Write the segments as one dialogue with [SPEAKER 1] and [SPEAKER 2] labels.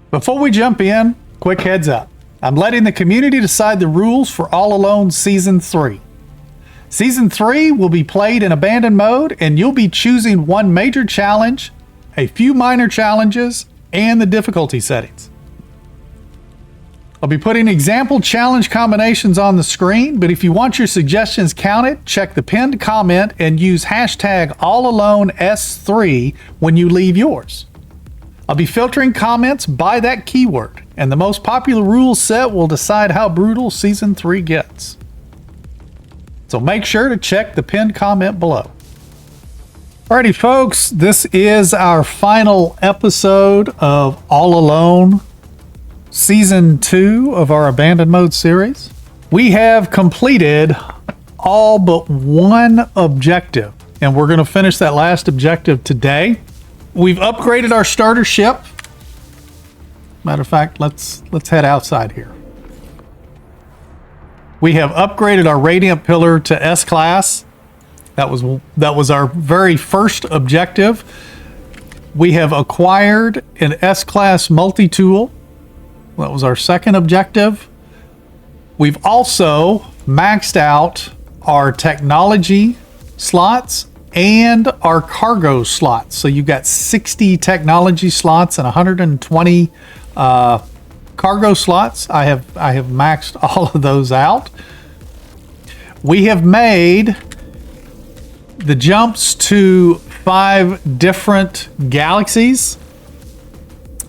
[SPEAKER 1] Before we jump in, quick heads up. I'm letting the community decide the rules for All Alone Season 3. Season 3 will be played in abandoned mode, and you'll be choosing one major challenge, a few minor challenges, and the difficulty settings. I'll be putting example challenge combinations on the screen, but if you want your suggestions counted, check the pinned comment and use hashtag AllAloneS3 when you leave yours. I'll be filtering comments by that keyword, and the most popular rules set will decide how brutal Season 3 gets. So make sure to check the pinned comment below. Alrighty folks, this is our final episode of All Alone Season 2 of our Abandoned Mode series. We have completed all but one objective, and we're going to finish that last objective today. We've upgraded our starter ship. Matter of fact, let's head outside here. We have upgraded our radiant pillar to S-class. That was our very first objective. We have acquired an S-class multi-tool. That was our second objective. We've also maxed out our technology slots and our cargo slots. So you've got 60 technology slots and 120 cargo slots. I have maxed all of those out. We have made the jumps to 5 different galaxies.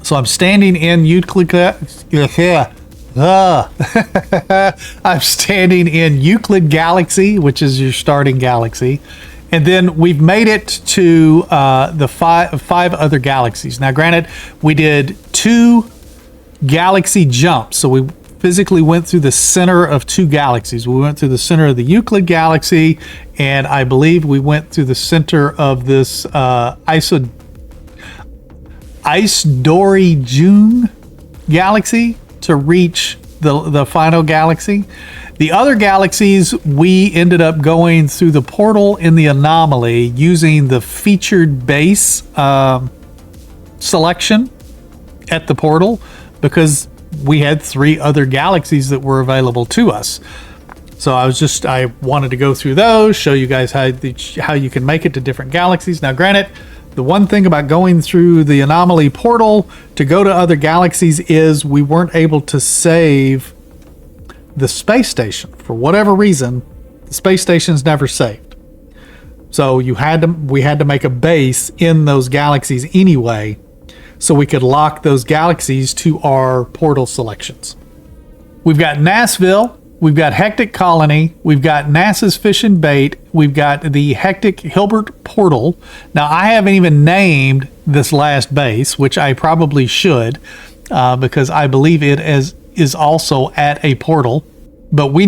[SPEAKER 1] So I'm standing in Euclid. I'm standing in Euclid Galaxy, which is your starting galaxy. And then we've made it to the five other galaxies. Now, granted, we did 2 galaxy jumps. So we physically went through the center of 2 galaxies. We went through the center of the Euclid Galaxy, and I believe we went through the center of this Ice Dory June galaxy to reach the final galaxy. The other galaxies, we ended up going through the portal in the anomaly using the featured base selection at the portal, because we had 3 other galaxies that were available to us. So I wanted to go through those, show you guys how you can make it to different galaxies. Now, granted, the one thing about going through the anomaly portal to go to other galaxies is we weren't able to save the space station. For whatever reason, the space station's never saved. So we had to make a base in those galaxies anyway, so we could lock those galaxies to our portal selections. We've got Nassville, we've got Hectic Colony, we've got NASA's Fish and Bait, we've got the Hectic Hilbert Portal. Now, I haven't even named this last base, which I probably should, because I believe it is also at a portal. But we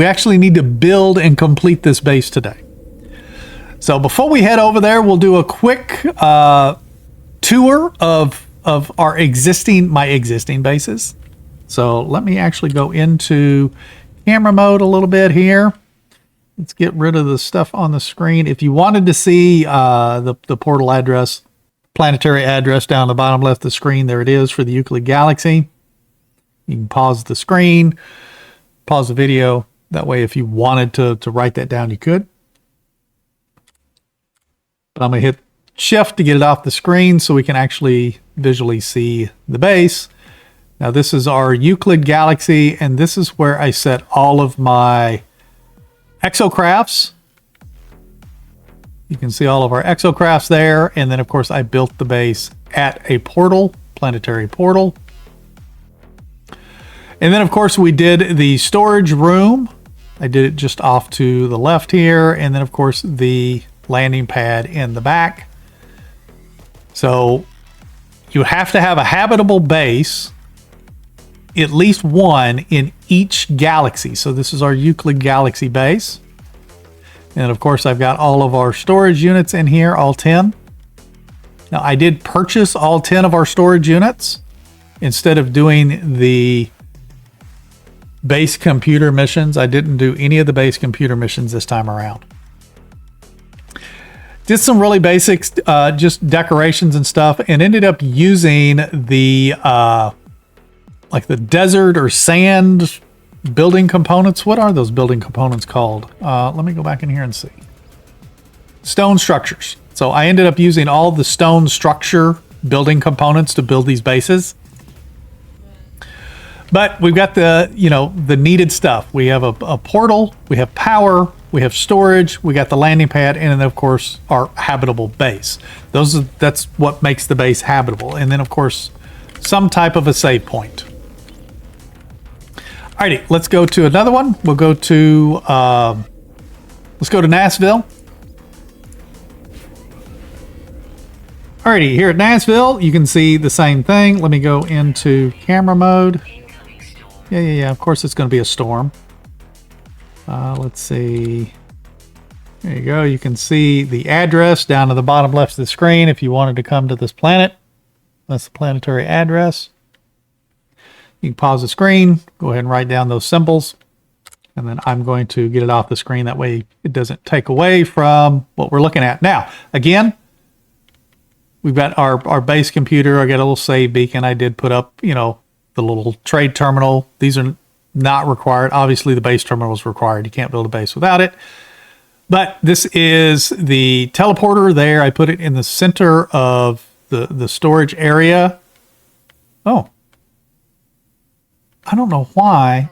[SPEAKER 1] actually need to build and complete this base today. So before we head over there, we'll do a quick tour of my existing bases. So let me actually go into camera mode a little bit here. Let's get rid of the stuff on the screen. If you wanted to see the portal address, planetary address down the bottom left of the screen, there it is for the Euclid Galaxy. You can pause the screen, pause the video. That way, if you wanted to write that down, you could. But I'm going to hit Shift to get it off the screen so we can actually visually see the base. Now, this is our Euclid Galaxy, and this is where I set all of my exocrafts. You can see all of our exocrafts there. And then, of course, I built the base at a portal, planetary portal. And then, of course, we did the storage room. I did it just off to the left here. And then, of course, the landing pad in the back. So you have to have a habitable base, at least one in each galaxy. So this is our Euclid Galaxy base. And of course, I've got all of our storage units in here, all 10. Now, I did purchase all 10 of our storage units instead of doing the base computer missions. I didn't do any of the base computer missions this time around. Did some really basic, just decorations and stuff, and ended up using the like the desert or sand building components. What are those building components called? Let me go back in here and see. Stone structures. So I ended up using all the stone structure building components to build these bases. But we've got the, you know, the needed stuff. We have a portal, we have power, we have storage, we got the landing pad, and then of course our habitable base. That's what makes the base habitable. And then of course some type of a save point. Alrighty, let's go to another one. We'll go to let's go to Nashville. Alrighty, here at Nashville, you can see the same thing. Let me go into camera mode. Yeah. Of course, it's going to be a storm. Let's see. There you go. You can see the address down to the bottom left of the screen if you wanted to come to this planet. That's the planetary address. You can pause the screen, go ahead and write down those symbols, and then I'm going to get it off the screen. That way it doesn't take away from what we're looking at. Now, again, we've got our base computer. I got a little save beacon. I did put up, you know, the little trade terminal. These are not required. Obviously, the base terminal is required. You can't build a base without it. But this is the teleporter there. I put it in the center of the storage area. Oh. I don't know why.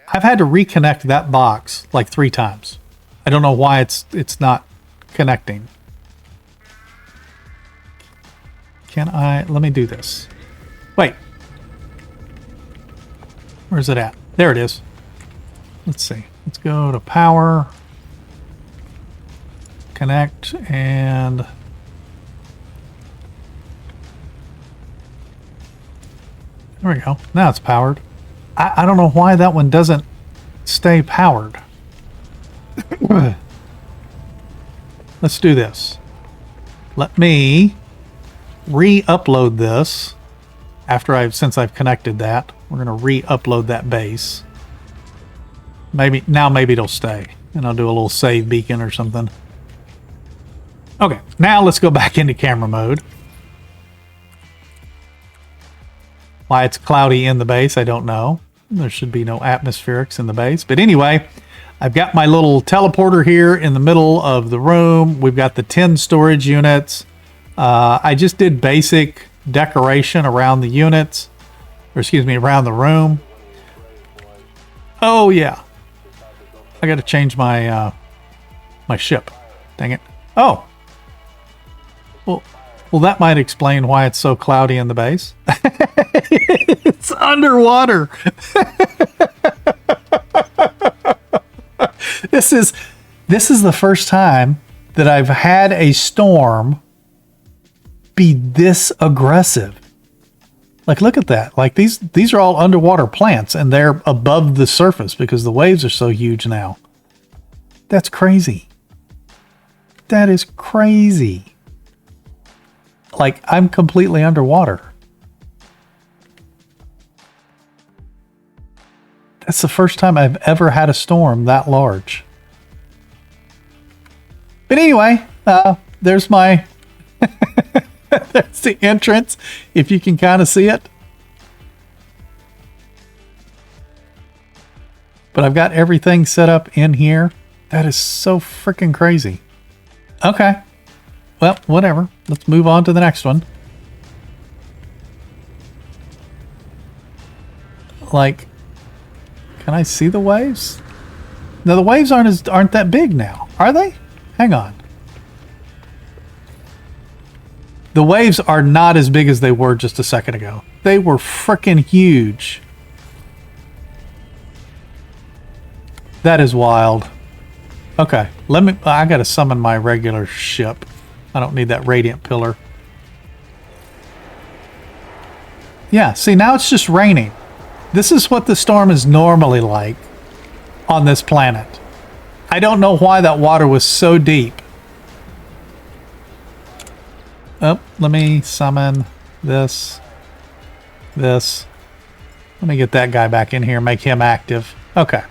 [SPEAKER 1] I've had to reconnect that box like 3 times. I don't know why it's not connecting. Let me do this. Wait. Where's it at? There it is. Let's see. Let's go to power. Connect and... There we go. Now it's powered. I don't know why that one doesn't stay powered. Let's do this. Let me re-upload this since I've connected that. We're going to re-upload that base. Maybe it'll stay, and I'll do a little save beacon or something. Okay, now let's go back into camera mode. Why it's cloudy in the base, I don't know. There should be no atmospherics in the base. But anyway, I've got my little teleporter here in the middle of the room. We've got the 10 storage units. I just did basic decoration around the units. Or excuse me, around the room. Oh, yeah. I got to change my my ship. Dang it. Oh. Well, that might explain why it's so cloudy in the base. It's underwater. This is the first time that I've had a storm be this aggressive. Like, look at that. Like, these are all underwater plants, and they're above the surface because the waves are so huge now. That's crazy. That is crazy. Like, I'm completely underwater. That's the first time I've ever had a storm that large. But anyway, there's my... That's the entrance, if you can kind of see it. But I've got everything set up in here. That is so freaking crazy. Okay. Well, whatever. Let's move on to the next one. Like, can I see the waves? No, the waves aren't that big now, are they? Hang on. The waves are not as big as they were just a second ago. They were freaking huge. That is wild. Okay, I gotta summon my regular ship. I don't need that radiant pillar. Yeah, see, now it's just raining. This is what the storm is normally like on this planet. I don't know why that water was so deep. Oh, let me summon this. Let me get that guy back in here, make him active. Okay.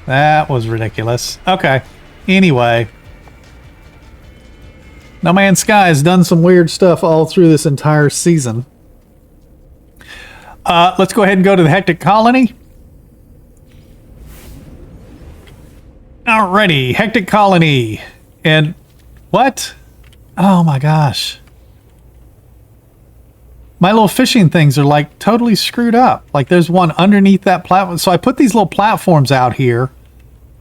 [SPEAKER 1] That was ridiculous. Okay. Anyway, No Man's Sky has done some weird stuff all through this entire season. Let's go ahead and go to the Hectic Colony. Alrighty, Hectic Colony. And what? Oh my gosh. My little fishing things are like totally screwed up. Like there's one underneath that platform. So I put these little platforms out here,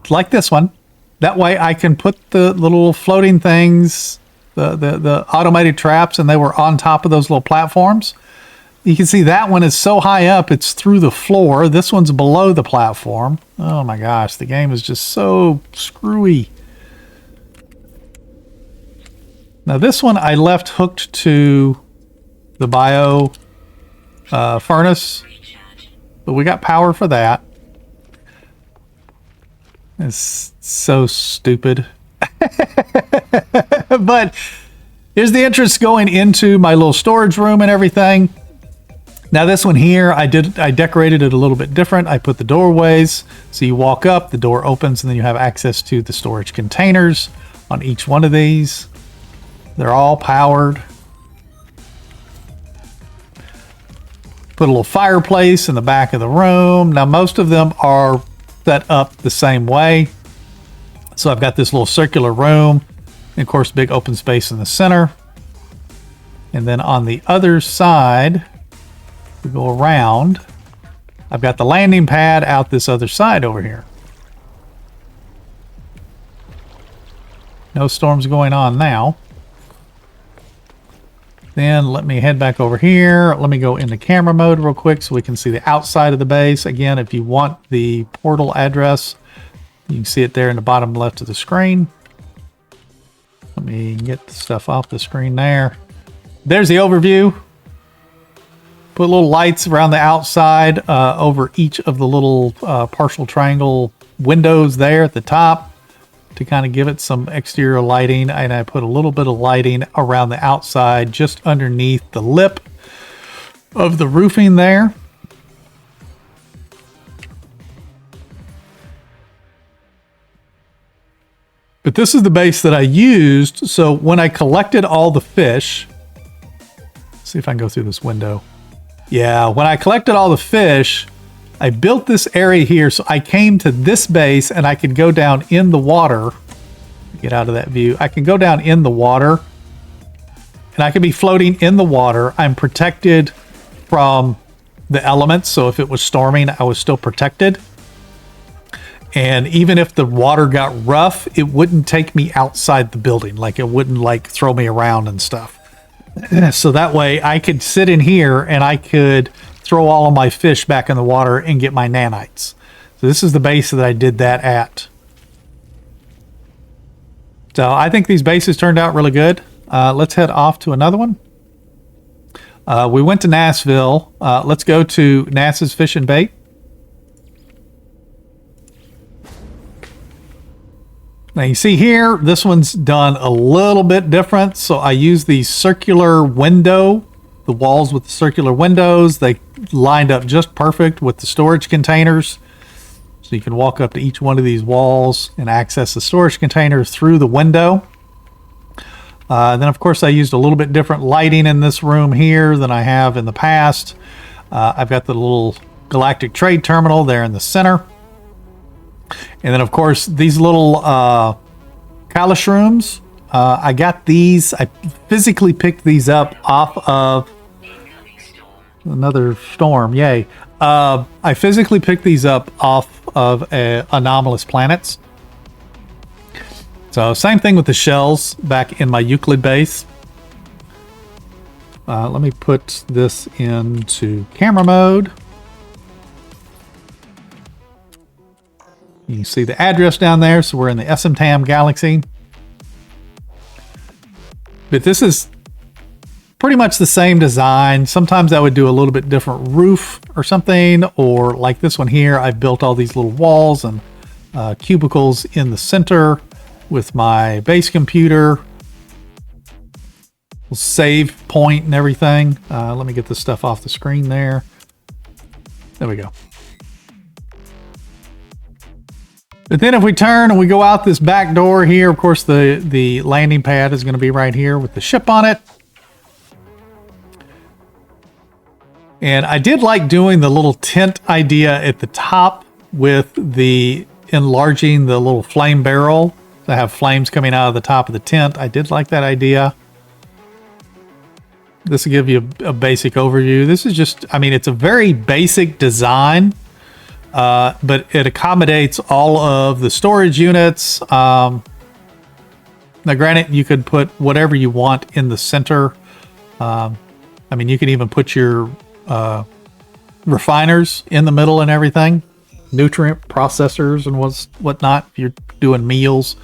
[SPEAKER 1] like this one. That way I can put the little floating things, the automated traps, and they were on top of those little platforms. You can see that one is so high up, it's through the floor. This one's below the platform. Oh my gosh, the game is just so screwy. Now this one I left hooked to the bio furnace, but we got power for that. It's so stupid. But here's the entrance going into my little storage room and everything. Now this one here, I decorated it a little bit different. I put the doorways, so you walk up, the door opens, and then you have access to the storage containers on each one of these. They're all powered. Put a little fireplace in the back of the room. Now most of them are set up the same way. So I've got this little circular room, and of course big open space in the center. And then on the other side, we go around, I've got the landing pad out this other side over here. No storms going on now. Then let me head back over here. Let me go into camera mode real quick so we can see the outside of the base. Again, if you want the portal address, you can see it there in the bottom left of the screen. Let me get the stuff off the screen there. There's the overview. Put little lights around the outside over each of the little partial triangle windows there at the top to kind of give it some exterior lighting. And I put a little bit of lighting around the outside just underneath the lip of the roofing there. But this is the base that I used. So when I collected all the fish, see if I can go through this window. Yeah, when I collected all the fish, I built this area here so I came to this base and I could go down in the water. Get out of that view. I can go down in the water and I could be floating in the water. I'm protected from the elements, so if it was storming, I was still protected. And even if the water got rough, it wouldn't take me outside the building. Like it wouldn't like throw me around and stuff. So that way I could sit in here and I could throw all of my fish back in the water and get my nanites. So this is the base that I did that at. So I think these bases turned out really good. Let's head off to another one. We went to Nashville. Let's go to NASA's Fish and Bait. Now you see here, this one's done a little bit different. So I use the circular window, the walls with the circular windows. They lined up just perfect with the storage containers. So you can walk up to each one of these walls and access the storage containers through the window. Then of course I used a little bit different lighting in this room here than I have in the past. I've got the little galactic trade terminal there in the center. And then of course these little Kalish rooms, I got these, I physically picked these up off of another storm, yay. I physically picked these up off of anomalous planets. So same thing with the shells back in my Euclid base. Let me put this into camera mode. You can see the address down there, so we're in the SMTAM galaxy. But this is pretty much the same design. Sometimes I would do a little bit different roof or something, or like this one here, I've built all these little walls and cubicles in the center with my base computer, save point and everything. Let me get this stuff off the screen there. There we go. But then if we turn and we go out this back door here, of course, the landing pad is going to be right here with the ship on it. And I did like doing the little tent idea at the top with the enlarging the little flame barrel to have flames coming out of the top of the tent. I did like that idea. This will give you a basic overview. This is just, I mean, it's a very basic design, but it accommodates all of the storage units. Now, granted, you could put whatever you want in the center. I mean, you can even put your refiners in the middle and everything, nutrient processors and whatnot if you're doing meals.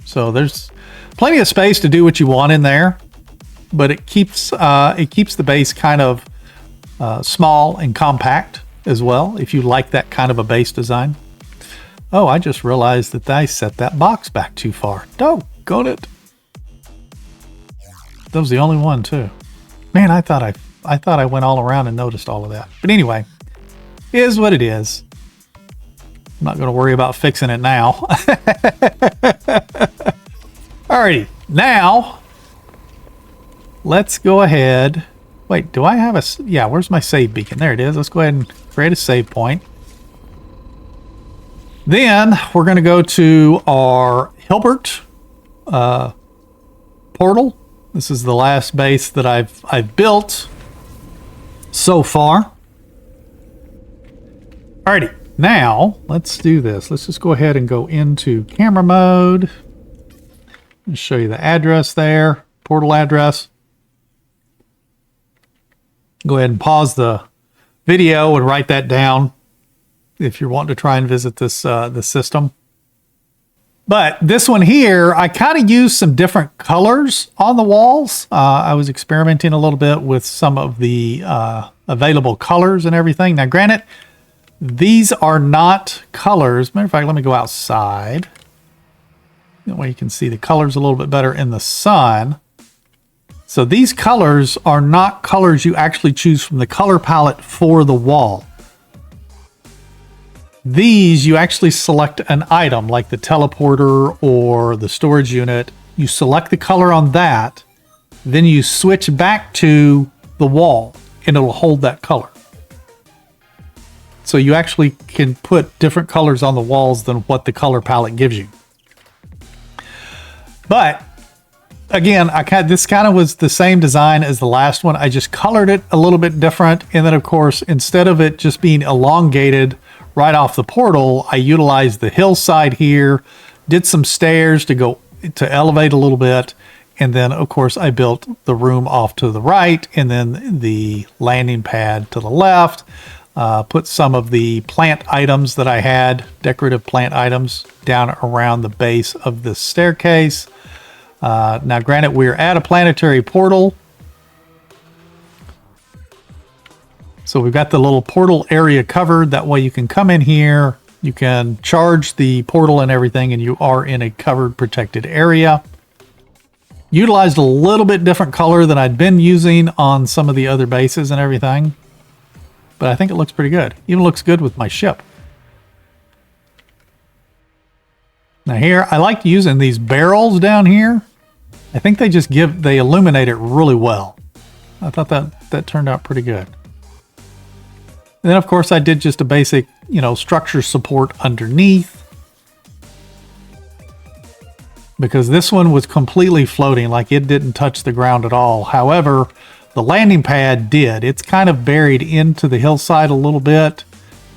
[SPEAKER 1] So there's plenty of space to do what you want in there, but it keeps the base kind of small and compact as well, if you like that kind of a base design. Oh, I just realized that I set that box back too far. Doggone it. That was the only one too. Man, I thought I went all around and noticed all of that. But anyway, it is what it is. I'm not going to worry about fixing it now. Alrighty, now let's go ahead. Wait, do I have a... Yeah, where's my save beacon? There it is. Let's go ahead and create a save point. Then we're going to go to our Hilbert portal. This is the last base that I've built so far. Alrighty, now let's do this. Let's just go ahead and go into camera mode and show you the address there, portal address. Go ahead and pause the video and write that down if you're wanting to try and visit this the system. But this one here, I kind of used some different colors on the walls. I was experimenting a little bit with some of the available colors and everything. Now, granted, these are not colors. Matter of fact, let me go outside. That way you can see the colors a little bit better in the sun. So these colors are not colors you actually choose from the color palette for the wall. These, you actually select an item like the teleporter or the storage unit. You select the color on that, then you switch back to the wall and it'll hold that color. So you actually can put different colors on the walls than what the color palette gives you. But again, this kind of was the same design as the last one. I just colored it a little bit different. And then of course, instead of it just being elongated right off the portal, I utilized the hillside here, did some stairs to elevate a little bit. And then of course I built the room off to the right and then the landing pad to the left. Put some of the plant items that I had, decorative plant items, down around the base of the staircase. Now, granted, we're at a planetary portal. So we've got the little portal area covered. That way you can come in here, you can charge the portal and everything, and you are in a covered, protected area. Utilized a little bit different color than I'd been using on some of the other bases and everything. But I think it looks pretty good. Even looks good with my ship. Now here, I like using these barrels down here. I think they illuminate it really well. I thought that turned out pretty good. And then of course I did just a basic, structure support underneath. Because this one was completely floating, like it didn't touch the ground at all. However, the landing pad did. It's kind of buried into the hillside a little bit.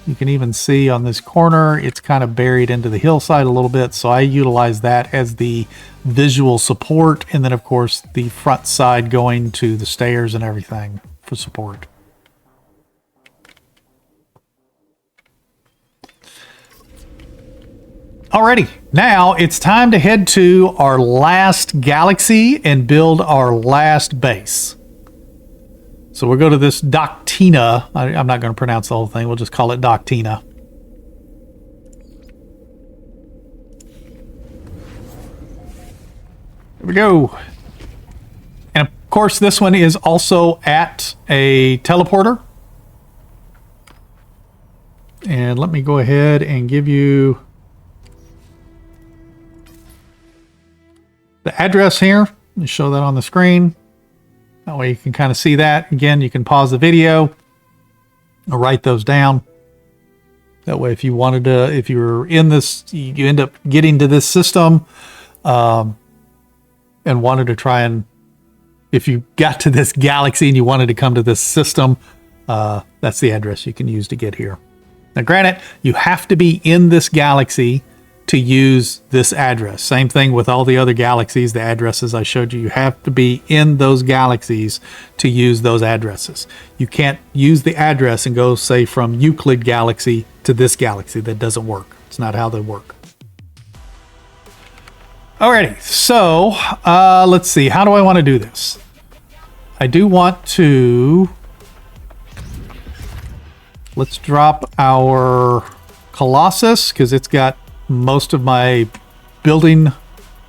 [SPEAKER 1] You can even see on this corner, it's kind of buried into the hillside a little bit. So I utilize that as the visual support. And then of course the front side going to the stairs and everything for support. Alrighty, now it's time to head to our last galaxy and build our last base. So we'll go to this Doctina. I'm not going to pronounce the whole thing. We'll just call it Doctina. There we go. And of course, this one is also at a teleporter. And let me go ahead and give you the address here. Let me show that on the screen. That way you can kind of see that. Again, you can pause the video or write those down. That way, if you wanted to, if you were in this, you end up getting to this system and wanted to try and, if you got to this galaxy and you wanted to come to this system, that's the address you can use to get here. Now, granted, you have to be in this galaxy to use this address. Same thing with all the other galaxies, the addresses I showed you. You have to be in those galaxies to use those addresses. You can't use the address and go, say, from Euclid galaxy to this galaxy. That doesn't work. It's not how they work. Alrighty, so let's see. How do I want to do this? I do want to... Let's drop our Colossus, because it's got most of my building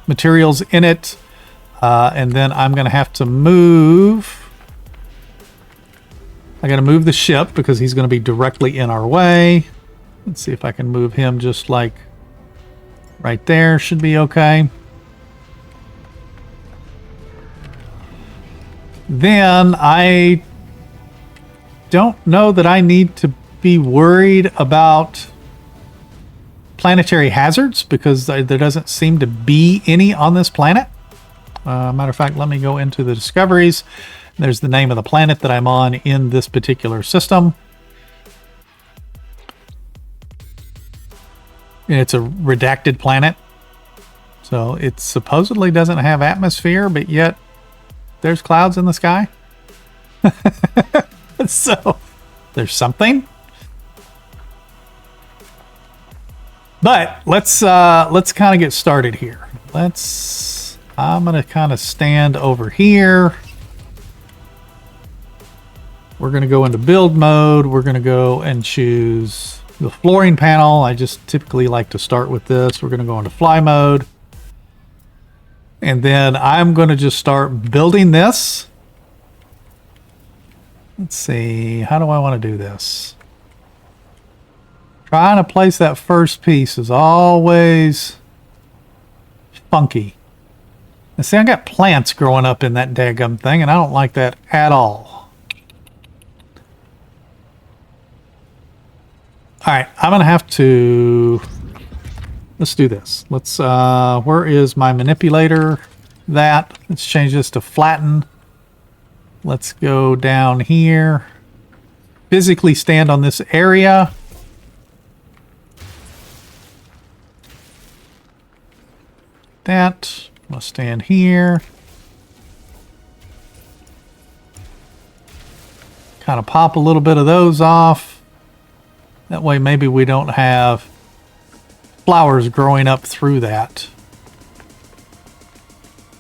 [SPEAKER 1] materials in it. And then I'm going to have to move. I got to move the ship because he's going to be directly in our way. Let's see if I can move him just like right there. Should be okay. Then I don't know that I need to be worried about planetary hazards because there doesn't seem to be any on this planet. Matter of fact, let me go into the discoveries. There's the name of the planet that I'm on in this particular system. And it's a redacted planet. So it supposedly doesn't have atmosphere, but yet there's clouds in the sky. So there's something. But let's kind of get started here. I'm gonna kind of stand over here. We're gonna go into build mode. We're gonna go and choose the flooring panel. I just typically like to start with this. We're gonna go into fly mode. And then I'm gonna just start building this. Let's see, how do I want to do this? Trying to place that first piece is always funky. And see, I got plants growing up in that daggum thing, and I don't like that at all. Alright, I'm going to have to... Let's do this. Let's, where is my manipulator? Let's change this to flatten. Let's go down here. Physically stand on this area. That. I'll stand here. Kind of pop a little bit of those off. That way maybe we don't have flowers growing up through that.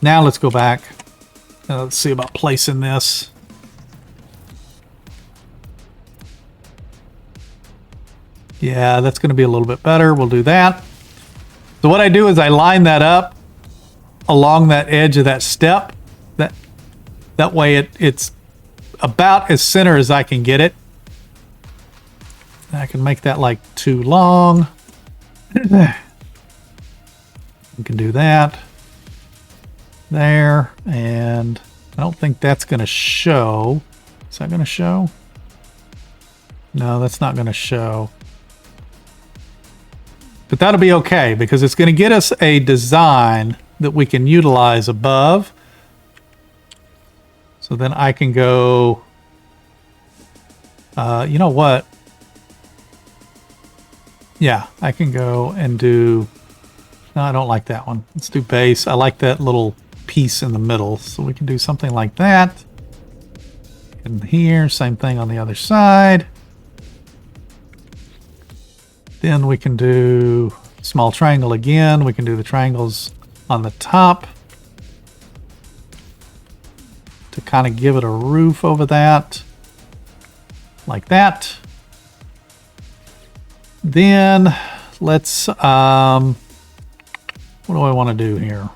[SPEAKER 1] Now let's go back. Let's see about placing this. Yeah, that's going to be a little bit better. We'll do that. So what I do is I line that up along that edge of that step. That way it's about as center as I can get it. I can make that like too long. We can do that. There. And I don't think that's going to show. Is that going to show? No, that's not going to show. But that'll be okay because it's going to get us a design that we can utilize above. So then I can go, you know what? Yeah, I can go and do, no, I don't like that one. Let's do base. I like that little piece in the middle. So we can do something like that. And here, same thing on the other side. Then we can do small triangle again. We can do the triangles on the top to kind of give it a roof over that, like that. Then let's, what do I want to do here?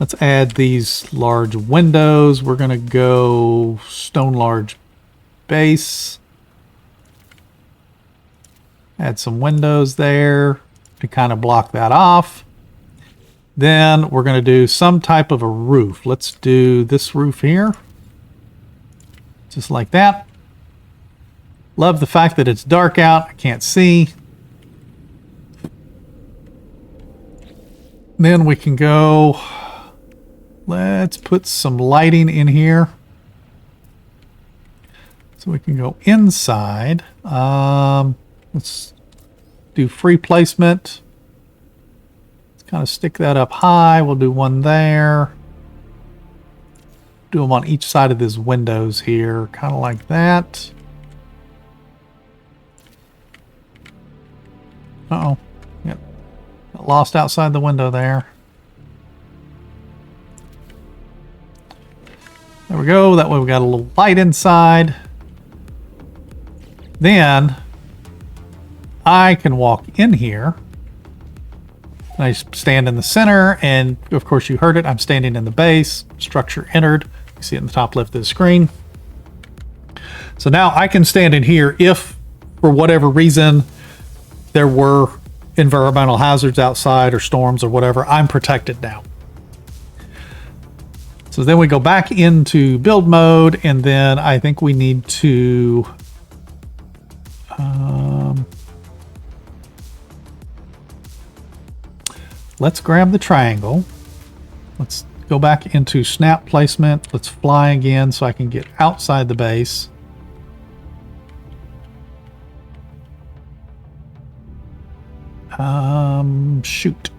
[SPEAKER 1] Let's add these large windows. We're going to go stone large base. Add some windows there. to kind of block that off. Then we're going to do some type of a roof. Let's do this roof here. Just like that. Love the fact that it's dark out. I can't see. Then we can go, let's put some lighting in here. So we can go inside. Let's do free placement. Let's kind of stick that up high. We'll do one there. Do them on each side of these windows here, kind of like that. Uh-oh. Yep. Got lost outside the window there. There we go. That way we got a little light inside. Then I can walk in here. I stand in the center, and of course you heard it. I'm standing in the base. Structure entered. You see it in the top left of the screen. So now I can stand in here if, for whatever reason, there were environmental hazards outside or storms or whatever. I'm protected now. So then we go back into build mode, and then I think we need to let's grab the triangle. Let's go back into snap placement. Let's fly again so I can get outside the base. Shoot.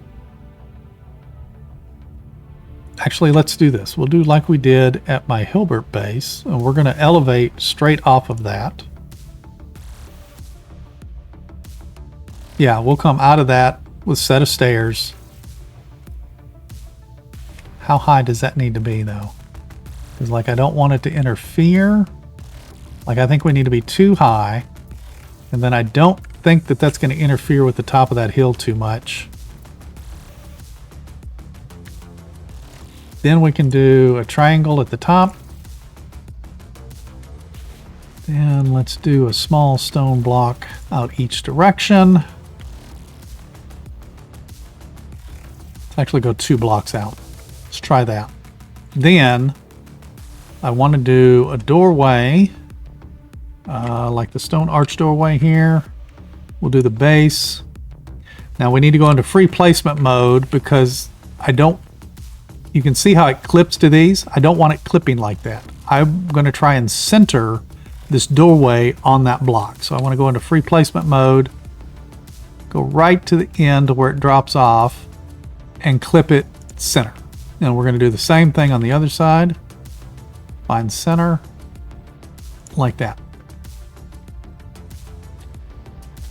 [SPEAKER 1] Actually, let's do this. We'll do like we did at my Hilbert base, and we're going to elevate straight off of that. Yeah, we'll come out of that with a set of stairs. How high does that need to be, though? Because, like, I don't want it to interfere. Like, I think we need to be too high. And then I don't think that that's going to interfere with the top of that hill too much. Then we can do a triangle at the top. Then let's do a small stone block out each direction. Let's actually go 2 blocks out. Let's try that. Then I want to do a doorway, like the stone arch doorway here. We'll do the base. Now we need to go into free placement mode because you can see how it clips to these. I don't want it clipping like that. I'm going to try and center this doorway on that block. So I want to go into free placement mode, go right to the end to where it drops off, and clip it center. And we're going to do the same thing on the other side. Find center, like that.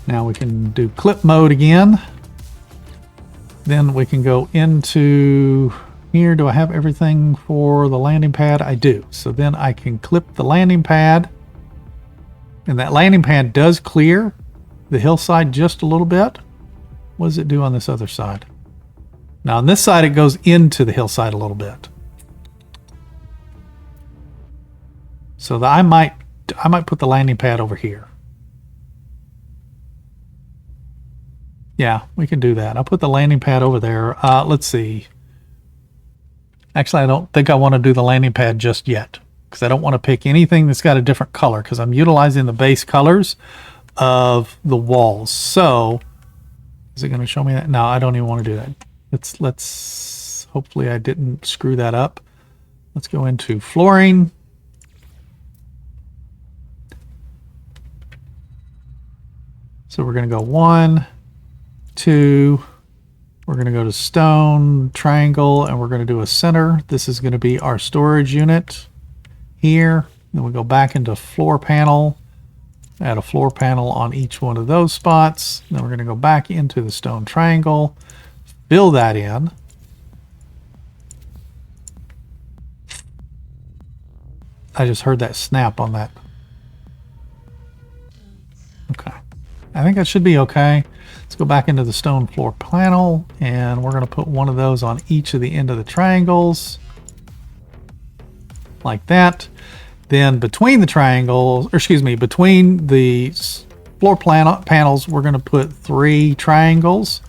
[SPEAKER 1] Now we can do clip mode again. Then we can go into here. Do I have everything for the landing pad? I do. So then I can clip the landing pad. And that landing pad does clear the hillside just a little bit. What does it do on this other side? Now on this side, it goes into the hillside a little bit. So I might put the landing pad over here. Yeah, we can do that. I'll put the landing pad over there. Let's see. Actually, I don't think I want to do the landing pad just yet because I don't want to pick anything that's got a different color because I'm utilizing the base colors of the walls. So is it going to show me that? No, I don't even want to do that. Let's hopefully I didn't screw that up. Let's go into flooring. So we're going to go 1, 2, we're going to go to stone, triangle, and we're going to do a center. This is going to be our storage unit here. Then we go back into floor panel, add a floor panel on each one of those spots. Then we're going to go back into the stone triangle, fill that in. I just heard that snap on that. Okay. I think that should be okay. Let's go back into the stone floor panel, and we're going to put one of those on each of the end of the triangles, like that. Then between the triangles, or excuse me, between the floor panels, we're going to put 3 triangles.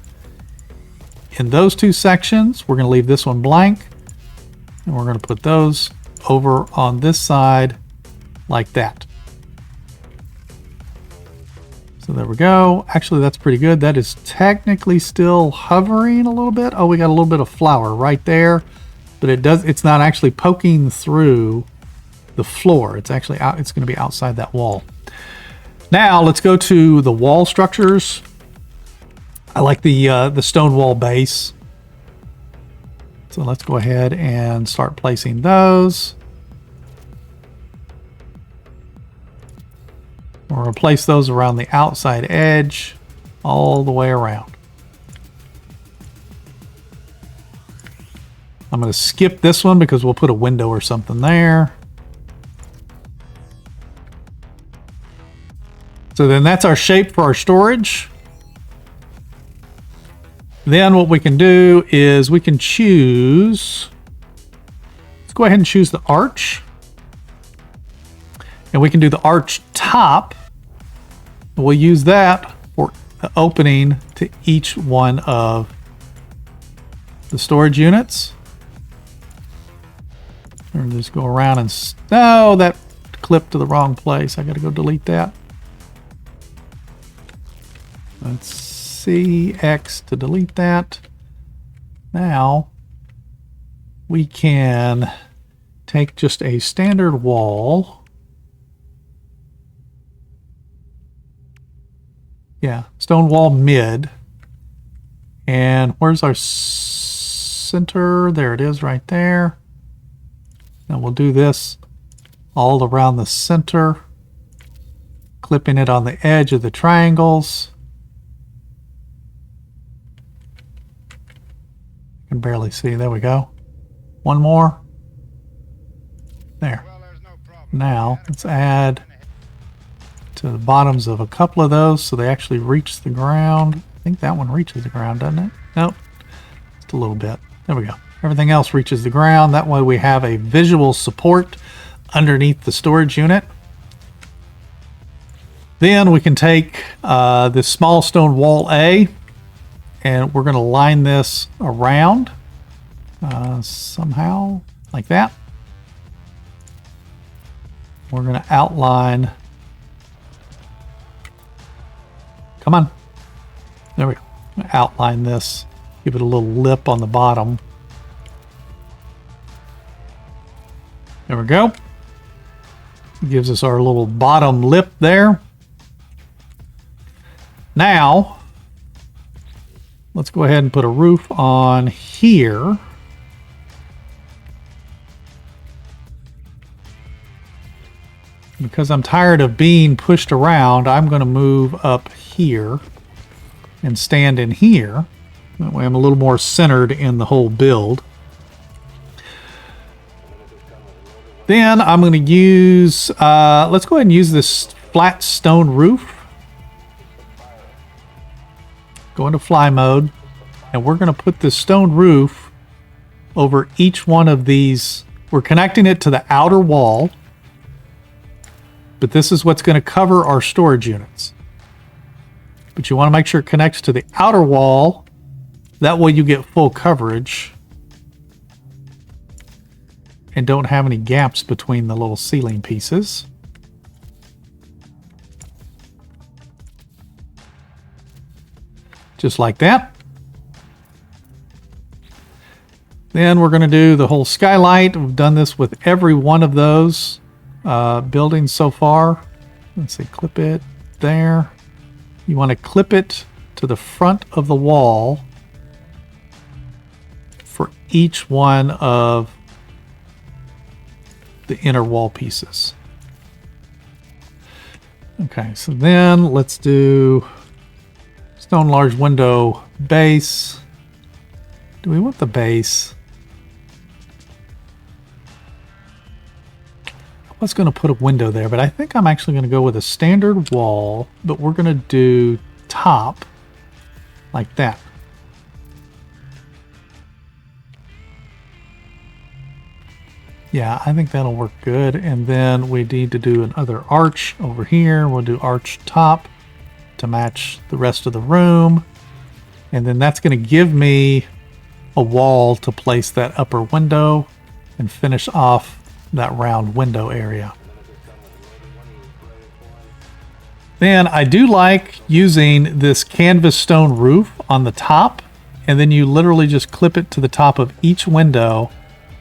[SPEAKER 1] in those two sections. We're going to leave this one blank, and we're going to put those over on this side like that. So there we go. Actually, that's pretty good. That is technically still hovering a little bit. Oh, we got a little bit of flour right there, but it's not actually poking through the floor. It's actually out. It's going to be outside that wall. Now let's go to the wall structures. I like the stone wall base. So let's go ahead and start placing those. We're going to place those around the outside edge all the way around. I'm going to skip this one because we'll put a window or something there. So then that's our shape for our storage. Then what we can do is we can choose, let's go ahead and choose the arch. And we can do the arch top. We'll use that for the opening to each one of the storage units. Or just go around and, no, that clipped to the wrong place. I got to go delete that. Let's see, X to delete that. Now we can take just a standard wall. Yeah, stone wall mid. And where's our center? There it is right there. Now we'll do this all around the center, clipping it on the edge of the triangles. I can barely see. There we go. One more. There. Now let's add to the bottoms of a couple of those so they actually reach the ground. I think that one reaches the ground, doesn't it? Nope. Just a little bit. There we go. Everything else reaches the ground. That way we have a visual support underneath the storage unit. Then we can take this small stone wall A, and we're going to line this around somehow like that. We're going to outline. Come on. There we go. Outline this. Give it a little lip on the bottom. There we go. Gives us our little bottom lip there. Now, let's go ahead and put a roof on here. Because I'm tired of being pushed around, I'm going to move up here and stand in here. That way I'm a little more centered in the whole build. Then I'm going to use, let's go ahead and use this flat stone roof. Go into fly mode, and we're going to put this stone roof over each one of these. We're connecting it to the outer wall, but this is what's going to cover our storage units. But you want to make sure it connects to the outer wall. That way you get full coverage and don't have any gaps between the little ceiling pieces. Just like that. Then we're going to do the whole skylight. We've done this with every one of those buildings so far. Let's see, clip it there. You want to clip it to the front of the wall for each one of the inner wall pieces. Okay, so then let's do stone large window base. Do we want the base? I was going to put a window there, but I think I'm actually going to go with a standard wall, but we're going to do top like that. Yeah, I think that'll work good. And then we need to do another arch over here. We'll do arch top to match the rest of the room. And then that's going to give me a wall to place that upper window and finish off that round window area. Then I do like using this canvas stone roof on the top, and then you literally just clip it to the top of each window,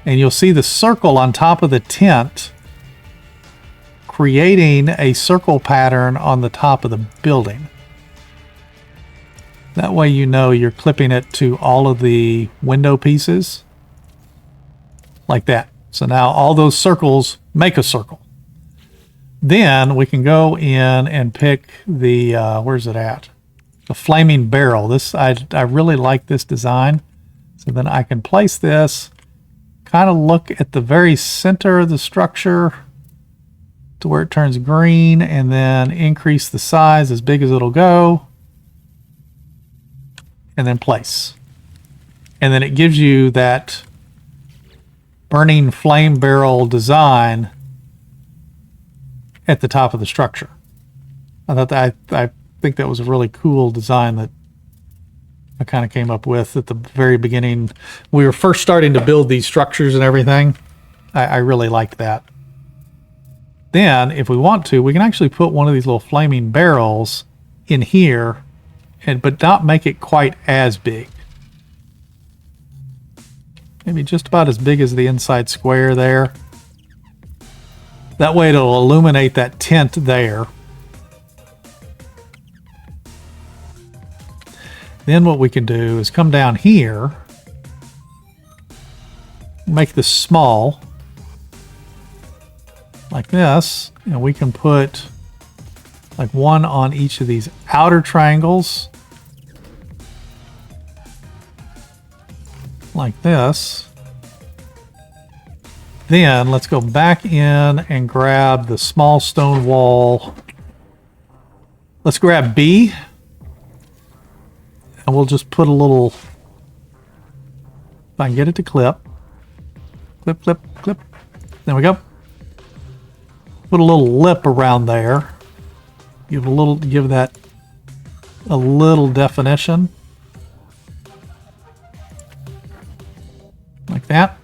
[SPEAKER 1] and you'll see the circle on top of the tent creating a circle pattern on the top of the building. That way you know you're clipping it to all of the window pieces like that. So now all those circles make a circle. Then we can go in and pick the, where's it at? The flaming barrel. This, I really like this design. So then I can place this, kind of look at the very center of the structure to where it turns green, and then increase the size as big as it'll go. And then place. And then it gives you that burning flame barrel design at the top of the structure. I think that was a really cool design that I kind of came up with at the very beginning. We were first starting to build these structures and everything. I really liked that. Then, if we want to, we can actually put one of these little flaming barrels in here, but not make it quite as big. Maybe just about as big as the inside square there. That way it'll illuminate that tent there. Then what we can do is come down here, make this small, like this, and we can put like one on each of these outer triangles, like this. Then let's go back in and grab the small stone wall. Let's grab B, and we'll just put a little, if I can get it to clip, clip, clip, clip. There we go. Put a little lip around there. Give that a little definition. Like that.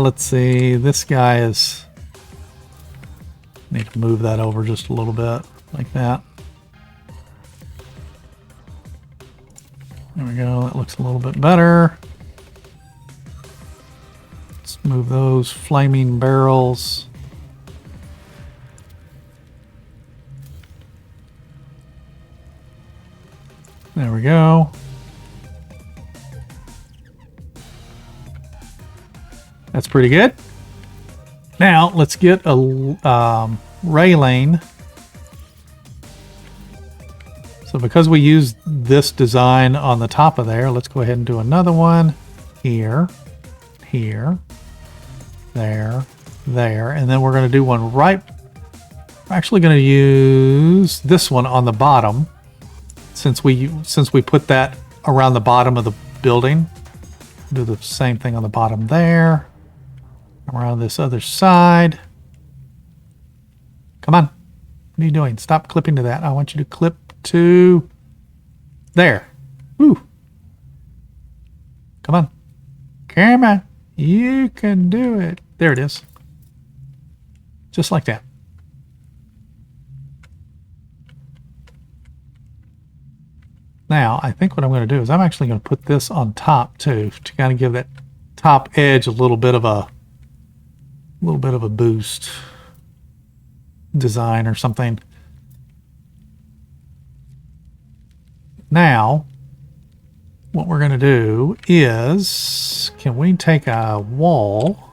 [SPEAKER 1] Let's see, this guy is, need to move that over just a little bit, like that. There we go, that looks a little bit better. Let's move those flaming barrels. There we go. That's pretty good. Now let's get a railing. So because we used this design on the top of there, let's go ahead and do another one here, here, there, there, and then we're going to do one right. We're actually going to use this one on the bottom, since we put that around the bottom of the building. Do the same thing on the bottom there. Around this other side. Come on. What are you doing? Stop clipping to that. I want you to clip to there. Woo. Come on. Come on. You can do it. There it is. Just like that. Now, I think what I'm going to do is I'm actually going to put this on top too, to kind of give that top edge a little bit of a boost design or something. Now, what we're going to do is, can we take a wall?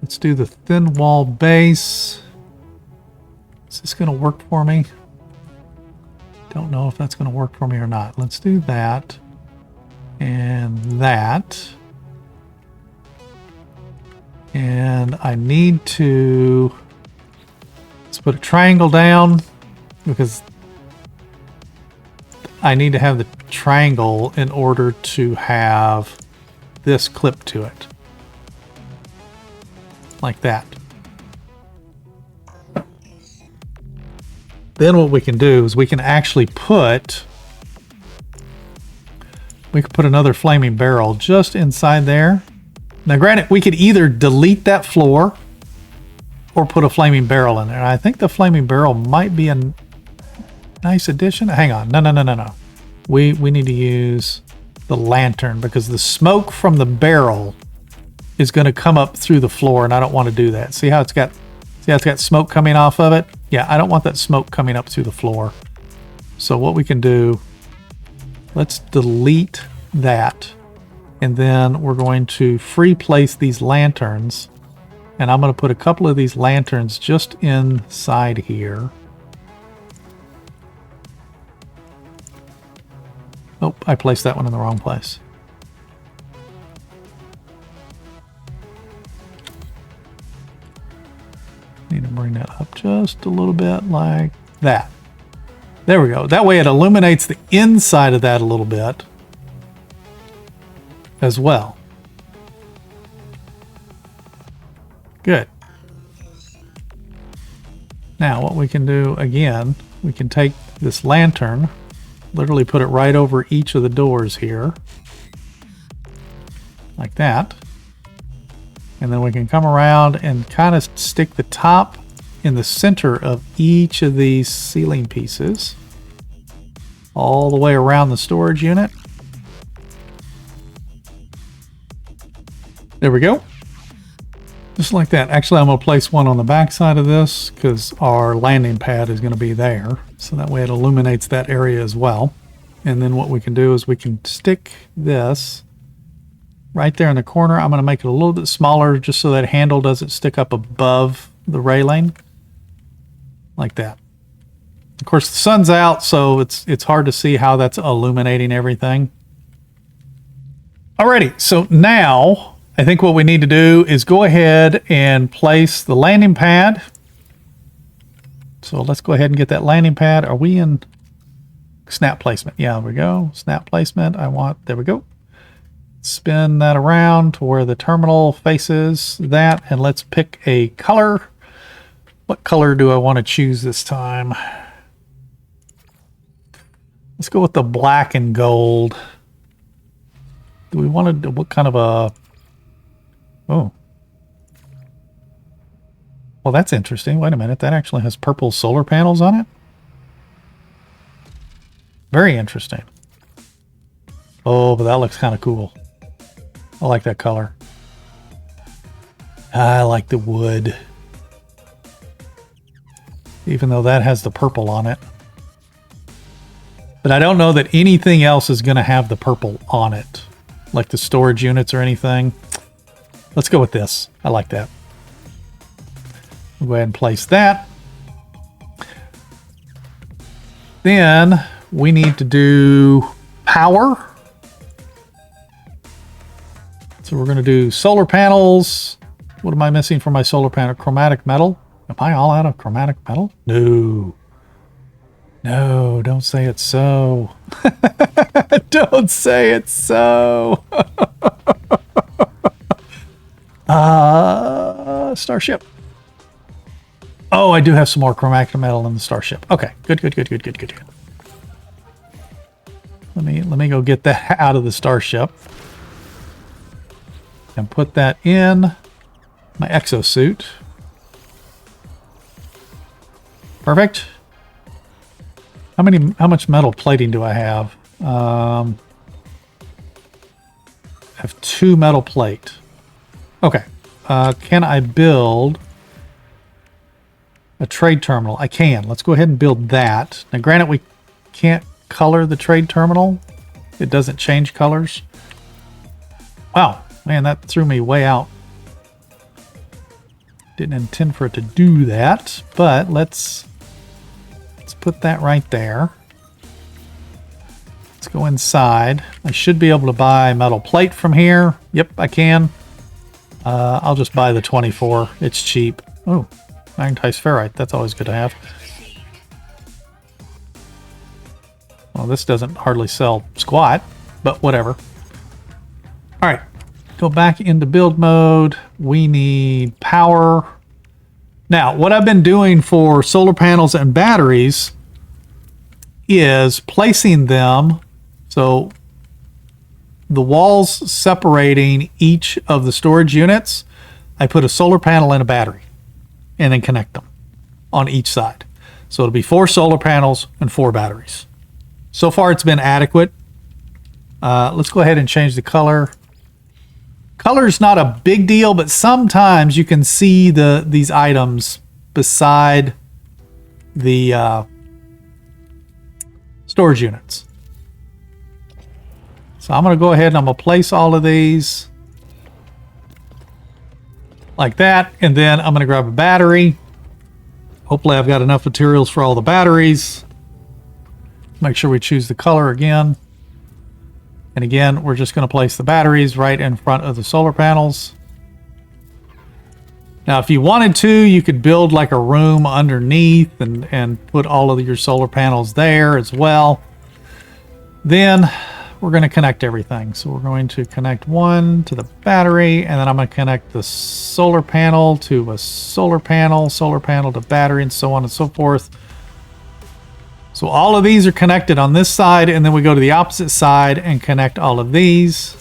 [SPEAKER 1] Let's do the thin wall base. Is this going to work for me? Don't know if that's going to work for me or not. Let's do that and that. And I need to, let's put a triangle down, because I need to have the triangle in order to have this clip to it. Like that. Then what we can do is we can actually put We could put another flaming barrel just inside there. Now granted, we could either delete that floor or put a flaming barrel in there. I think the flaming barrel might be a nice addition. Hang on. No. We need to use the lantern because the smoke from the barrel is going to come up through the floor, and I don't want to do that. See how it's got smoke coming off of it? Yeah, I don't want that smoke coming up through the floor. So what we can do, let's delete that, and then we're going to free place these lanterns, and I'm going to put a couple of these lanterns just inside here. Oh, I placed that one in the wrong place. Need to bring that up just a little bit like that. There we go. That way it illuminates the inside of that a little bit as well. Good. Now what we can do again, we can take this lantern, literally put it right over each of the doors here, like that. And then we can come around and kind of stick the top in the center of each of these ceiling pieces all the way around the storage unit. There we go. Just like that. Actually, I'm going to place one on the back side of this because our landing pad is going to be there. So that way it illuminates that area as well. And then what we can do is we can stick this right there in the corner. I'm going to make it a little bit smaller just so that handle doesn't stick up above the railing. Like that. Of course, the sun's out, so it's hard to see how that's illuminating everything. Alrighty, so now I think what we need to do is go ahead and place the landing pad. So let's go ahead and get that landing pad. Are we in snap placement? Yeah, there we go. Snap placement. There we go. Spin that around to where the terminal faces that, and let's pick a color. What color do I want to choose this time? Let's go with the black and gold. Do we want to do what kind of a... Oh. Well, that's interesting. Wait a minute. That actually has purple solar panels on it. Very interesting. Oh, but that looks kind of cool. I like that color. I like the wood. Even though that has the purple on it. But I don't know that anything else is going to have the purple on it. Like the storage units or anything. Let's go with this. I like that. We'll go ahead and place that. Then we need to do power. So we're going to do solar panels. What am I missing for my solar panel? Chromatic metal. Am I all out of chromatic metal? No. No, don't say it's so. Don't say it's so. Starship. Oh, I do have some more chromatic metal in the Starship. Okay, good. Let me go get that out of the Starship and put that in my exosuit. Perfect. How much metal plating do I have? I have 2 metal plate. Okay. Can I build a trade terminal? I can. Let's go ahead and build that. Now, granted, we can't color the trade terminal. It doesn't change colors. Wow. Man, that threw me way out. Didn't intend for it to do that, but let's put that right there. Let's go inside. I should be able to buy metal plate from here. Yep, I can. I'll just buy the 24. It's cheap. Oh, magnetized ferrite. That's always good to have. Well, this doesn't hardly sell squat, but whatever. All right, go back into build mode. We need power. Now, what I've been doing for solar panels and batteries is placing them. So the walls separating each of the storage units, I put a solar panel and a battery and then connect them on each side. So it'll be 4 solar panels and 4 batteries. So far it's been adequate. Let's go ahead and change the color. Color is not a big deal, but sometimes you can see these items beside the storage units. So I'm going to go ahead and I'm going to place all of these like that, and then I'm going to grab a battery. Hopefully I've got enough materials for all the batteries. Make sure we choose the color again. And again, we're just going to place the batteries right in front of the solar panels. Now, if you wanted to, you could build like a room underneath and put all of your solar panels there as well. Then we're going to connect everything. So we're going to connect one to the battery, and then I'm going to connect the solar panel to a solar panel to battery, and so on and so forth. So all of these are connected on this side, and then we go to the opposite side and connect all of these.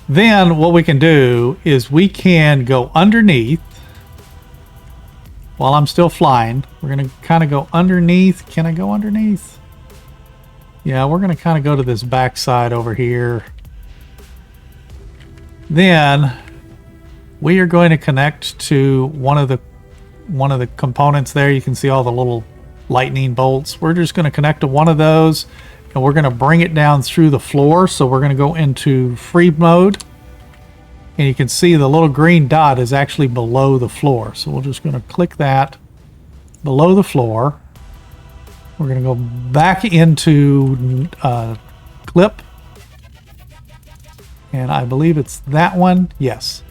[SPEAKER 1] Then what we can do is we can go underneath while I'm still flying. We're going to kind of go underneath. Can I go underneath? Yeah, we're going to kind of go to this back side over here. Then we are going to connect to one of the components there. You can see all the little lightning bolts. We're just going to connect to one of those, and we're going to bring it down through the floor. So we're going to go into free mode, and you can see the little green dot is actually below the floor. So we're just going to click that below the floor. We're going to go back into clip, and I believe it's that one. Yes.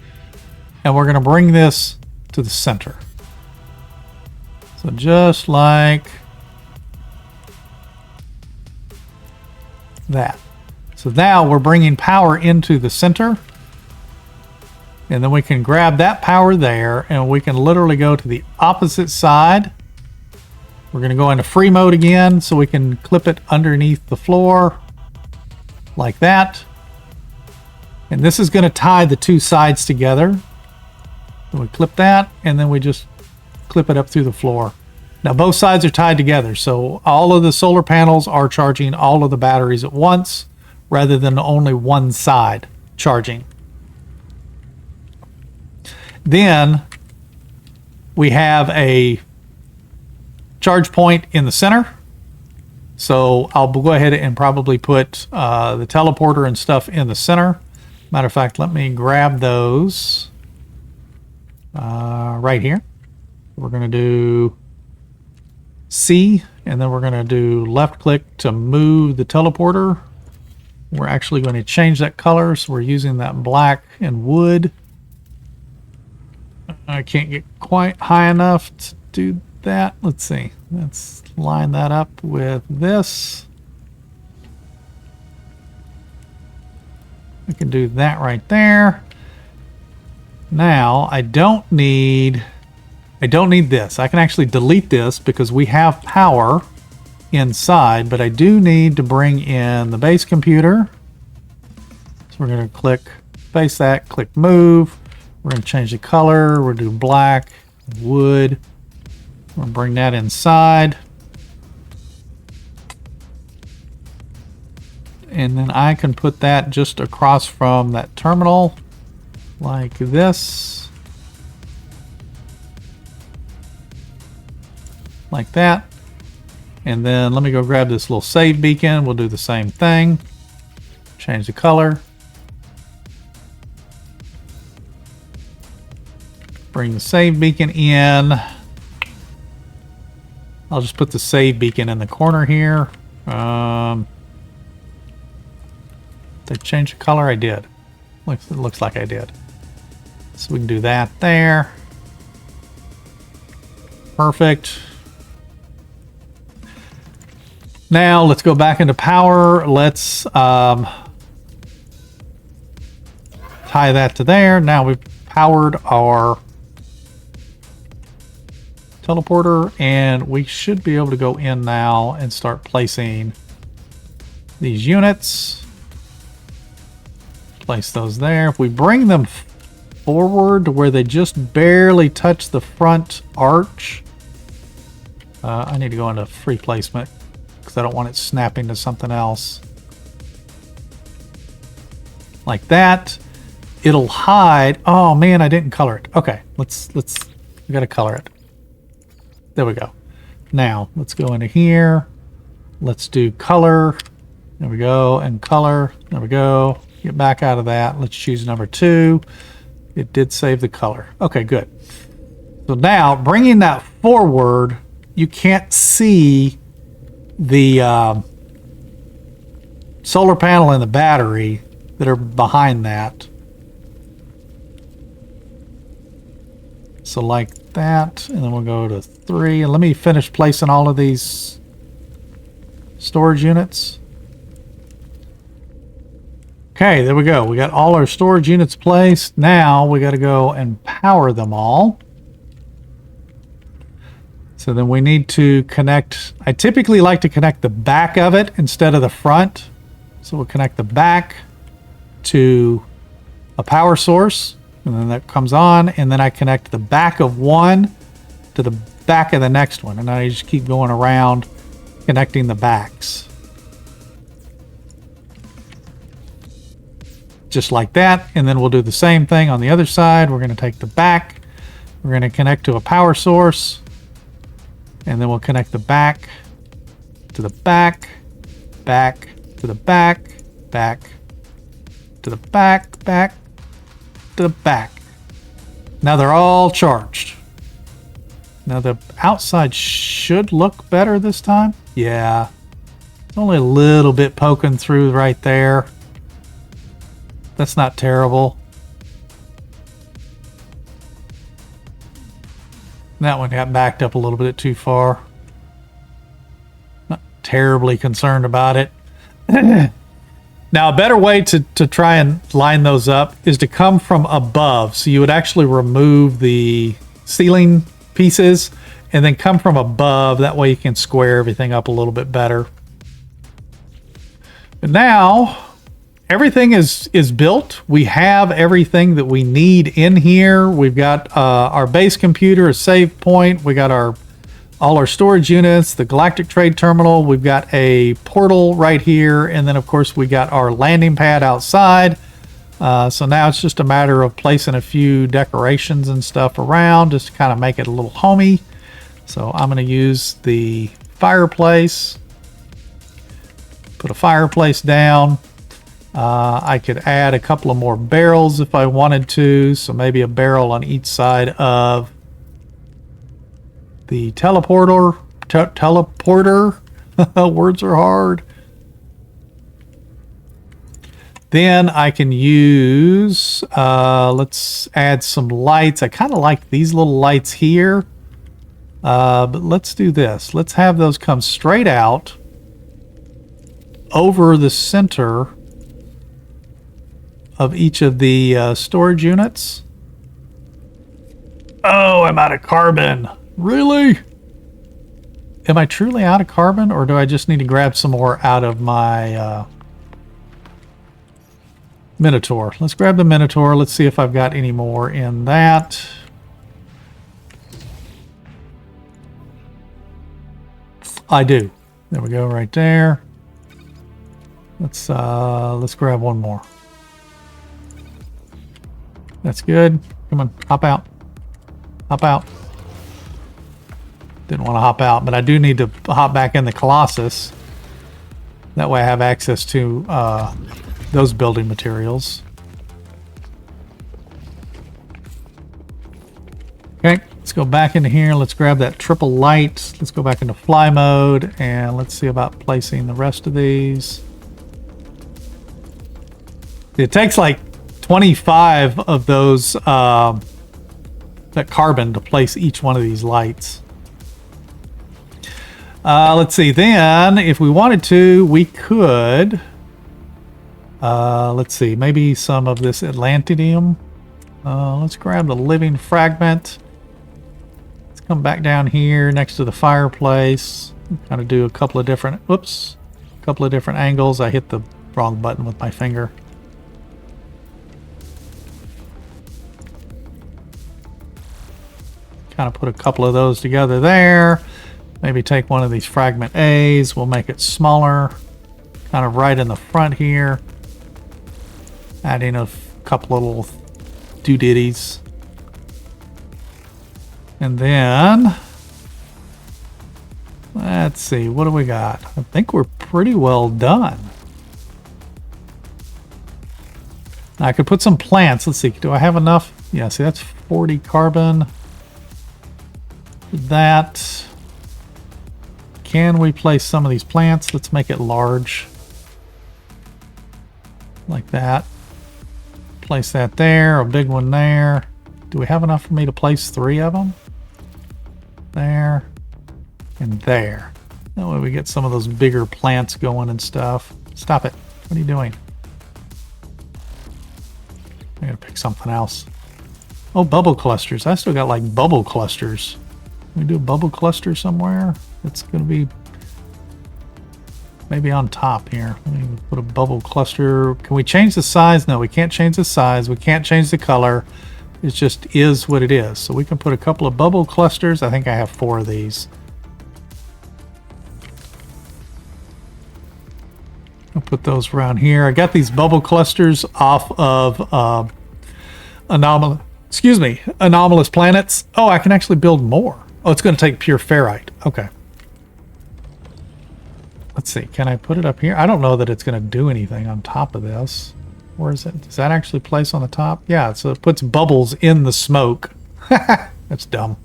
[SPEAKER 1] And we're going to bring this to the center. So just like that. So now we're bringing power into the center, and then we can grab that power there, and we can literally go to the opposite side. We're going to go into free mode again, so we can clip it underneath the floor like that. And this is going to tie the 2 sides together. So we clip that, and then we just clip it up through the floor. Now both sides are tied together, so all of the solar panels are charging all of the batteries at once rather than only one side charging. Then we have a charge point in the center. So I'll go ahead and probably put the teleporter and stuff in the center. Matter of fact, let me grab those right here. We're going to do C, and then we're going to do left click to move the teleporter. We're actually going to change that color, so we're using that black and wood. I can't get quite high enough to do that. Let's see. Let's line that up with this. We can do that right there. Now I don't need this. I can actually delete this because we have power inside, but I do need to bring in the base computer. So we're going to click face that, click move. We're going to change the color. We'll do black, wood. We'll bring that inside. And then I can put that just across from that terminal like this. Like that. And then let me go grab this little save beacon. We'll do the same thing. Change the color. Bring the save beacon in. I'll just put the save beacon in the corner here. Did I change the color? I did. It looks like I did. So we can do that there. Perfect. Now let's go back into power. Let's tie that to there. Now we've powered our teleporter, and we should be able to go in now and start placing these units. Place those there. If we bring them forward to where they just barely touch the front arch, I need to go into free placement because I don't want it snapping to something else. Like that. It'll hide. Oh man, I didn't color it. Okay, we gotta color it. There we go. Now let's go into here. Let's do color. There we go. And color. There we go. Get back out of that. Let's choose number 2. It did save the color. Okay, good. So now bringing that forward, you can't see the solar panel and the battery that are behind that. So like that, and then we'll go to 3. And let me finish placing all of these storage units. Okay, there we go. We got all our storage units placed. Now we got to go and power them all. So then we need to connect. I typically like to connect the back of it instead of the front. So we'll connect the back to a power source, and then that comes on, and then I connect the back of one to the back of the next one, and I just keep going around connecting the backs. Just like that, and then we'll do the same thing on the other side. We're going to take the back, we're going to connect to a power source, and then we'll connect the back to the back, back to the back, back to the back, back to the back. Now they're all charged. Now the outside should look better this time. Yeah, it's only a little bit poking through right there. That's not terrible. That one got backed up a little bit too far. Not terribly concerned about it. Now, a better way to try and line those up is to come from above. So you would actually remove the ceiling pieces and then come from above. That way you can square everything up a little bit better. But now everything is built. We have everything that we need in here. We've got our base computer, a save point. We got all our storage units, the galactic trade terminal. We've got a portal right here, and then of course we got our landing pad outside. So now it's just a matter of placing a few decorations and stuff around just to kind of make it a little homey. So I'm going to use the fireplace. Put a fireplace down. I could add a couple of more barrels if I wanted to, so maybe a barrel on each side of the teleporter. Words are hard. Then I can use, let's add some lights. I kind of like these little lights here, but let's do this. Let's have those come straight out over the center of each of the storage units. Oh, I'm out of carbon. Really? Am I truly out of carbon, or do I just need to grab some more out of my Minotaur? Let's grab the Minotaur. Let's see if I've got any more in that. I do. There we go, right there. Let's grab one more. That's good. Come on, hop out. Hop out. Didn't want to hop out, but I do need to hop back in the Colossus. That way I have access to those building materials. Okay, let's go back into here. Let's grab that triple light. Let's go back into fly mode, and let's see about placing the rest of these. It takes like 25 of those that carbon to place each one of these lights. Let's see, then if we wanted to, we could let's see, maybe some of this Atlantidium. Let's grab the living fragment. Let's come back down here next to the fireplace, kind of do a couple of different angles. I hit the wrong button with my finger. kind of put a couple of those together there. Maybe take one of these fragment A's. We'll make it smaller, kind of right in the front here. Adding a couple of little doodaddies. And then, let's see, what do we got? I think we're pretty well done. I could put some plants. Let's see, do I have enough? Yeah, see, that's 40 carbon. That. Can we place some of these plants? Let's make it large. Like that. Place that there, a big one there. Do we have enough for me to place 3 of them? There. And there. That way we get some of those bigger plants going and stuff. Stop it. What are you doing? I gotta pick something else. Oh, bubble clusters. I still got like bubble clusters. Can we do a bubble cluster somewhere? It's gonna be maybe on top here. Let me put a bubble cluster. Can we change the size? No, we can't change the size. We can't change the color. It just is what it is. So we can put a couple of bubble clusters. I think I have 4 of these. I'll put those around here. I got these bubble clusters off of anomalous planets. Oh, I can actually build more. Oh, it's going to take pure ferrite. Okay. Let's see. Can I put it up here? I don't know that it's going to do anything on top of this. Where is it? Does that actually place on the top? Yeah, so it puts bubbles in the smoke. That's dumb.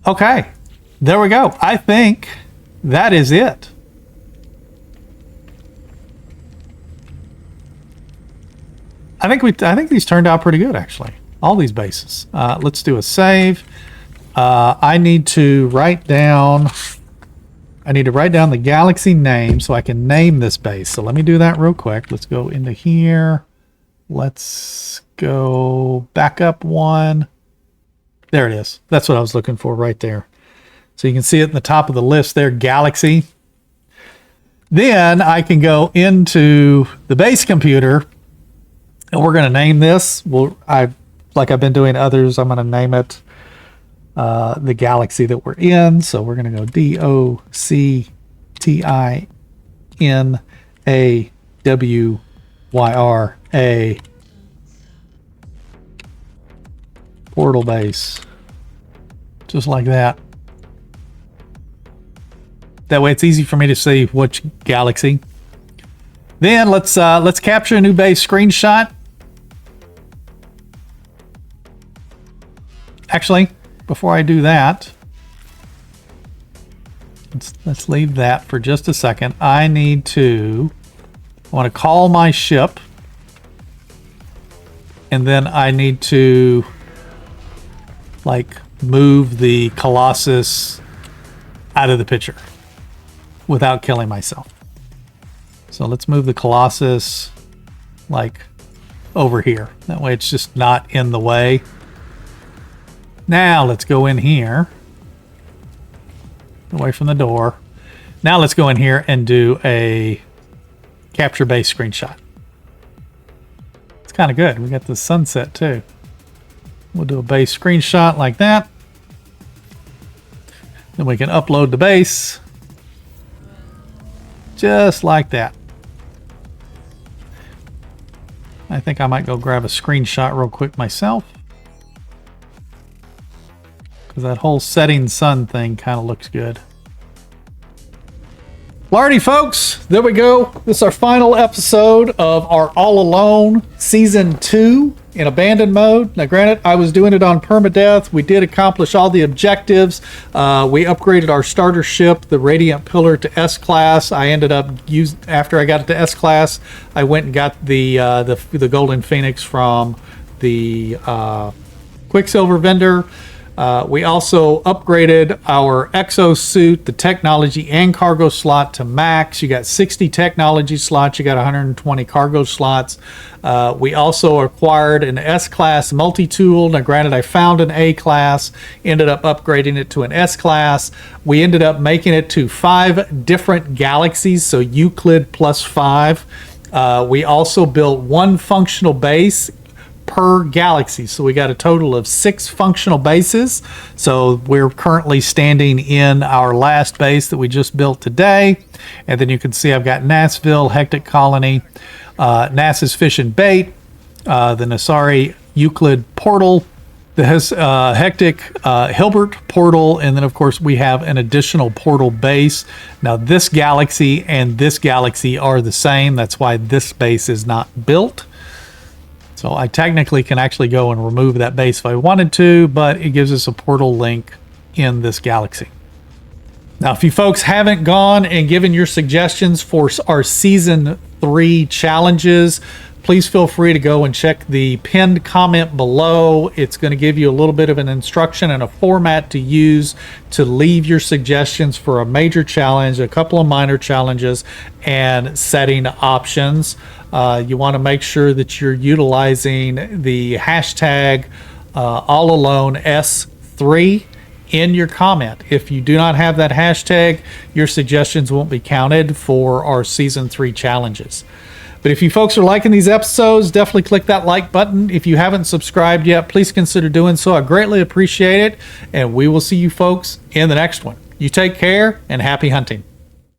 [SPEAKER 1] Okay. There we go. I think that is it. I think these turned out pretty good, actually. All these bases. Let's do a save. I need to write down the galaxy name so I can name this base. So let me do that real quick. Let's go into here. Let's go back up one. There it is. That's what I was looking for right there. So you can see it in the top of the list there, Galaxy. Then I can go into the base computer and we're going to name this. Like I've been doing others, I'm going to name it the galaxy that we're in. So we're going to go DOCTINAWYRA portal base. Just like that. That way it's easy for me to see which galaxy. Then let's capture a new base screenshot. Actually, before I do that, let's leave that for just a second. I want to call my ship, and then I need to like move the Colossus out of the picture without killing myself. So let's move the Colossus like over here. That way it's just not in the way. Now let's go in here, away from the door. Now let's go in here and do a capture base screenshot. It's kind of good. We got the sunset too. We'll do a base screenshot like that. Then we can upload the base. Just like that. I think I might go grab a screenshot real quick myself. Because that whole setting sun thing kind of looks good. Alrighty, folks, there we go. This is our final episode of our All Alone Season 2 in abandoned mode. Now, granted, I was doing it on permadeath. We did accomplish all the objectives. We upgraded our starter ship, the Radiant Pillar, to S-Class. I ended up, after I got it to S-Class, I went and got the Golden Phoenix from the Quicksilver vendor. We also upgraded our exosuit, the technology and cargo slot to max. You got 60 technology slots. You got 120 cargo slots. We also acquired an S-Class multi-tool. Now, granted, I found an A-Class, ended up upgrading it to an S-Class. We ended up making it to 5 different galaxies, so Euclid plus 5. We also built one functional base per galaxy. So we got a total of 6 functional bases. So we're currently standing in our last base that we just built today. And then you can see I've got Nassville, Hectic Colony, NASA's Fish and Bait, the Nasari Euclid Portal, the Hectic Hilbert Portal, and then of course we have an additional portal base. Now this galaxy and this galaxy are the same. That's why this base is not built. So I technically can actually go and remove that base if I wanted to, but it gives us a portal link in this galaxy. Now, if you folks haven't gone and given your suggestions for our Season 3 challenges, please feel free to go and check the pinned comment below. It's going to give you a little bit of an instruction and a format to use to leave your suggestions for a major challenge, a couple of minor challenges, and setting options. You want to make sure that you're utilizing the hashtag allalone_S3 in your comment. If you do not have that hashtag, your suggestions won't be counted for our Season 3 challenges. But if you folks are liking these episodes, definitely click that like button. If you haven't subscribed yet, please consider doing so. I greatly appreciate it. And we will see you folks in the next one. You take care and happy hunting.